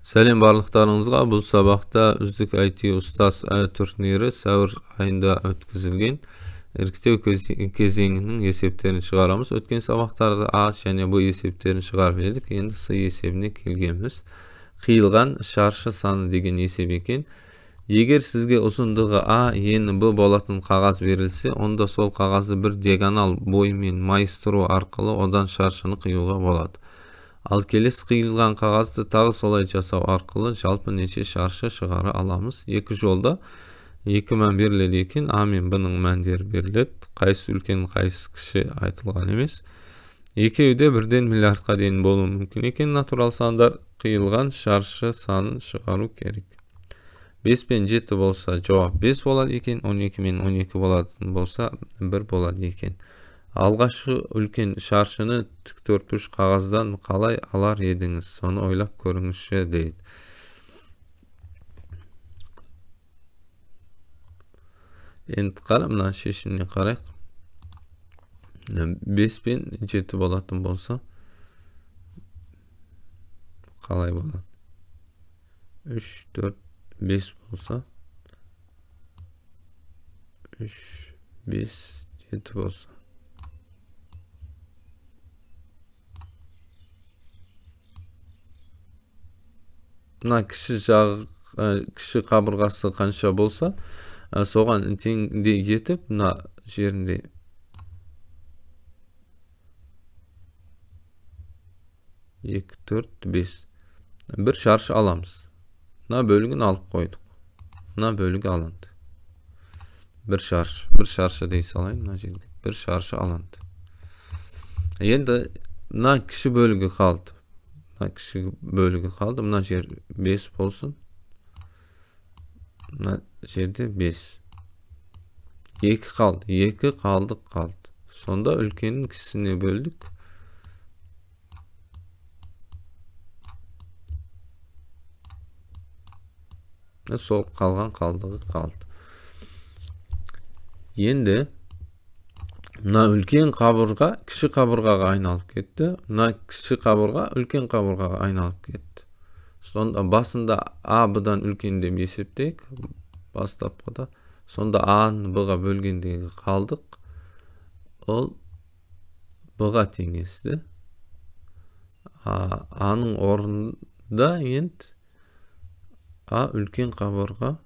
Сәлем барлықтарыңызға. Бұл сабақта үздік IT ұстаз турнирі сәуір айында өткізілген. Іріктеу кезеңінің есептерін шығарамыз. Өткен сабақтарда А және Б есептерін шығарып едік. Енді С есебіне келгенбіз. Қиылған шаршы саны деген есеп екен. Егер сізге ұзындығы А, ені Б болатын қағаз берілсе, онда сол қағазды бір диагонал бойымен майыстыру арқылы одан шаршыны қиюға болады. Ал келесі қиылған қағазды тағы солай жасау арқылы жалпы неше шаршы шығара аламыз. Екі жолда екі мән беріледі екен. А мен Б-ның мәндері беріледі. Қайсы үлкен, қайсы кіші айтылған емес. Екеуі де бірден миллиардқа дейін болуы мүмкін екен. Натурал сандар қиылған шаршы санын шығару керек. 5 пен 7 болса жауап 5 болады екен, 12 мен 12 болатын болса 1 болады екен. Алғашқы үлкен шаршыны тіктөртбұрыш қағаздан қалай алар едіңіз? Соны ойлап көріңізші дейді. Енді қара, мына шешіміне қарайық. 5 пен 7 болатын болса қалай болады? 3, 4, 5 болса 3, 5, 7 болса. Мына кіші қабырғасы қанша болса, соған теңдей жетіп, мына жерінде екі, төрт, бес. Бір шаршы аламыз. Мына бөлігін алып қойдық. Мына бөлігі алынды. Бір шаршы дей салайын мына жерге. Бір шаршы алынды. Енді мына кіші бөлігі қалды. Мына жер 5 болсын. Мына жерде 5. 2 қалды. 2 қалды. Сонда үлкенін кішісіне бөлдік. Сол қалған қалдығы қалды. Енді мына үлкен қабырға кіші қабырғаға айналып кетті. Мына кіші қабырға үлкен қабырғаға айналып кетті. Сонда басында А Б-дан үлкен деп есептейік. Бастапқыда. Сонда А-ны Б-ға бөлгендегі қалдық. Ол Б-ға теңесті. А-ның орнында енді А үлкен қабырға.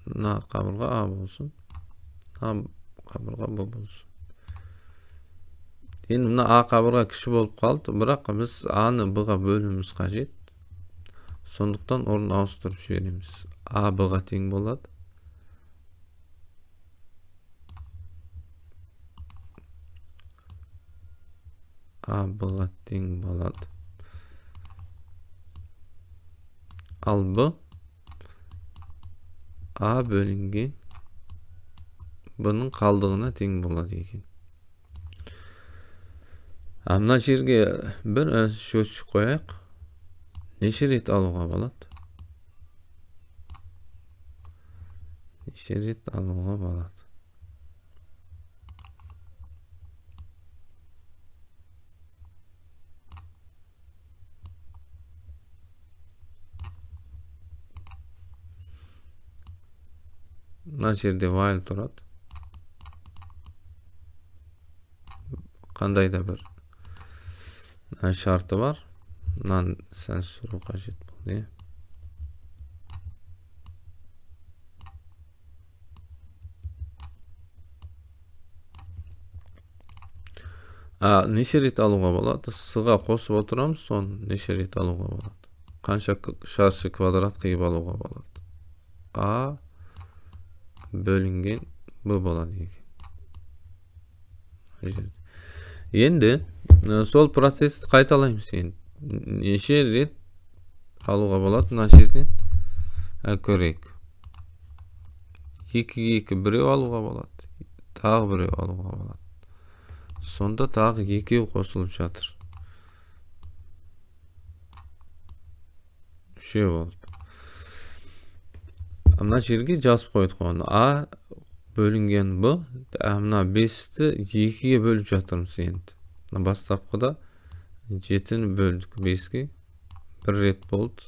Мына қабырға А болсын. Қабырға Б болсын. Енді мына А қабырға кіші болып қалды, бірақ біз А-ны Б-ға бөлуіміз қажет. Сондықтан орын ауыстырып жібереміз. А Б-ға тең болады. А Б-ға тең болады. Ал Б А бөлінген Б-ның қалдығына тең болады екен. Мына жерге бір счетчик қояйық. Неше рет алуға болады? Мына жерде while тұрады. Қандай да бір шарты бар. Мынаны сәл сұру қажет болды. Неше рет алуға болады? С-ға қосып отырамыз, соны неше рет алуға болады? Қанша шаршы квадрат қиып алуға болады? А бөлінген Б болады екен. Енді сол процессті қайталаймыз. Неше рет алуға болады мына жерден? Көрейік. 2-2 біреу алуға болады. Тағы біреу алуға болады. Сонда тағы екеу қосылып жатыр. 3 болды. Мына жерге жазып қойдық оны. А бөлінген Б, мына 5-ті 2-ге бөліп жатырмыз енді. Бастапқыда 7-ni böldük 5-ge 1 ret boldu.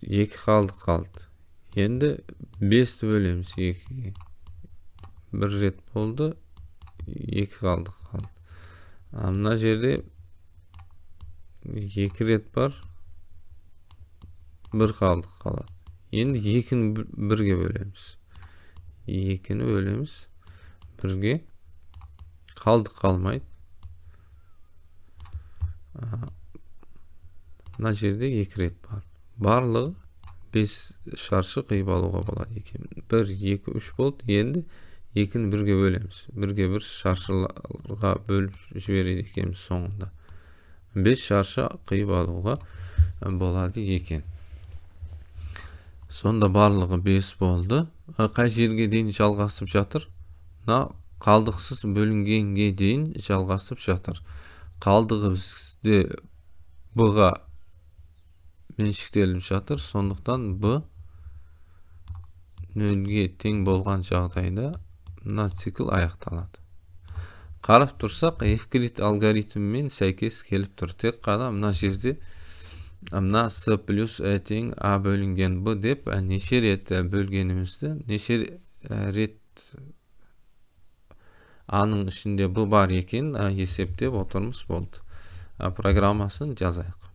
2 kaldı. Endi 5'ti bölemiz 2'ge. 1 ret boldu. 2 kaldı. Mına jerde 2 ret var. 1 kaldı. Endi 2'ni 1'ge bölemiz. 2'ni bölemiz 1'ge. Kalmaydı. Mına jerde 2 ret var. Barlığı 5 şarşı kıyıp alıga bolady eken. 1, 2, 3 boldu. Endi 2'ni 1'ge bölemiz. 1'ge 1 şarşılarga bölüp jiberedik ekemiz soňunda. 5 şarşı kıyıp alıga bolady eken. Sonda barlygy 5 boldu. Kay jerge deyin jalgasyp jatyr? Na kaldıksız bölüngenge deyin jalgasyp jatyr. Kaldığı bizde b'ga menşikterilip jatyr. Sonduktan b nölge teң bolgan jagdayda mına sikl ayaktalady. Karap tursak Evklid algoritminden säkes kelip tur. Tek gana mına jerde mına s plus a teң a bölüngen b dep neçe ret bölgenimizde neçe ret a'nın içinde b bar eken eseptep oturmuz boldu. Programmasyny jazaýyk.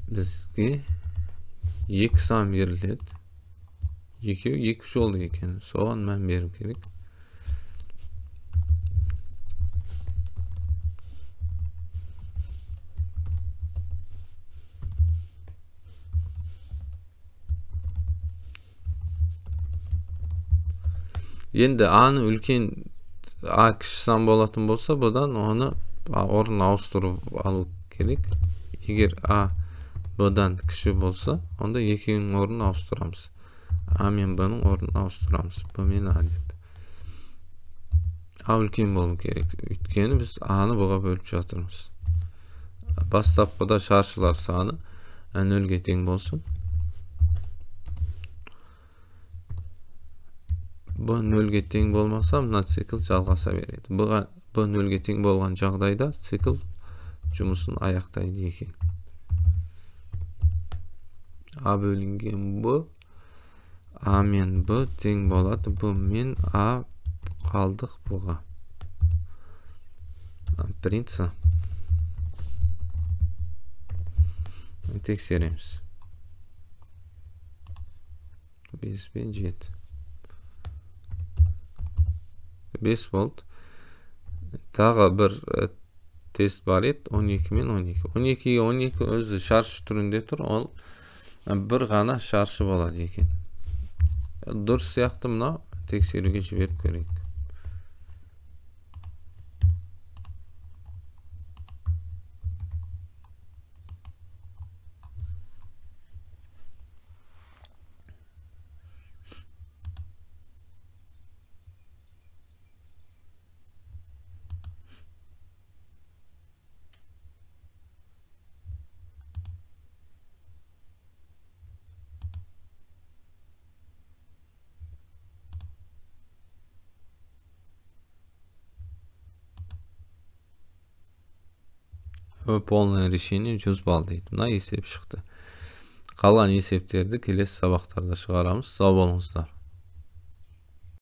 Bizge 2 san beriledi. 2 oldu eken. Soğan men berim gerek. Endi a'ny ülken a kişi san bolatyn bolsa budan onu orun austurup alıp gerek. Eger a b'dan kişi bolsa onda 2'nin orunu austuramız. A men b'nin orunu austuramız. B men a dep. A ülken bolup gerek. Ütkeni biz a'ny b'ga bölüp jatyrmız. Bastapkıda şarşılar sany nölge teң bolsun. Bu nölge teң bolmasa mına sikl jalgasa beredi. Bu nölge teң bolgan jagdayda sikl jumusun ayaktaýdy eken. A bölüngen bu a men b teң bolady. Bu men a kaldık b'ga. Birinçisi tekseremiz. 5 ben 7 5 boldu. Taga bir test bar et 12 men 12. 12'ye 12 özü şarşı türünde tur. Ol bir gana şarşı bolady eken. Durs ýakty mına tekserүүge jiberip gerek. Polное решение 100 bal deydi. Mına esep çykdy. Kalan eseplerdi kelesi sabaklarda çıgaramız. Sağ bolуңуздар.